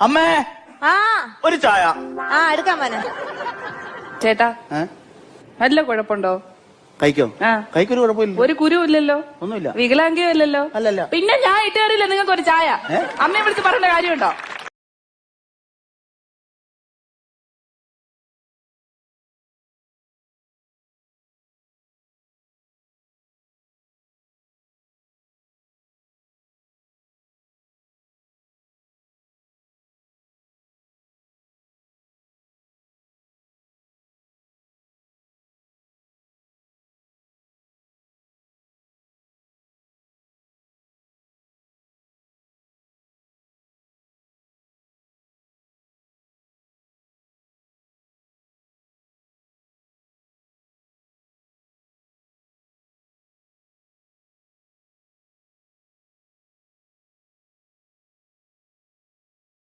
അമ്മേ ആ ഒരു ചായ. ആ എടുക്കാൻ പോനെ. ചേട്ടാ നല്ല കുഴപ്പമുണ്ടോ? കഴിക്കോ? കഴിക്കൊരു കുഴപ്പമില്ല. ഒരു കുരു ഇല്ലല്ലോ, ഒന്നുമില്ല. വികലാംഗയോ ഇല്ലല്ലോ. അല്ലല്ല. പിന്നെ ഞാൻ ഇട്ടുകാരില്ല നിങ്ങൾക്ക് ഒരു ചായ. അമ്മയെ വിളിച്ച് പറയേണ്ട കാര്യമുണ്ടോ?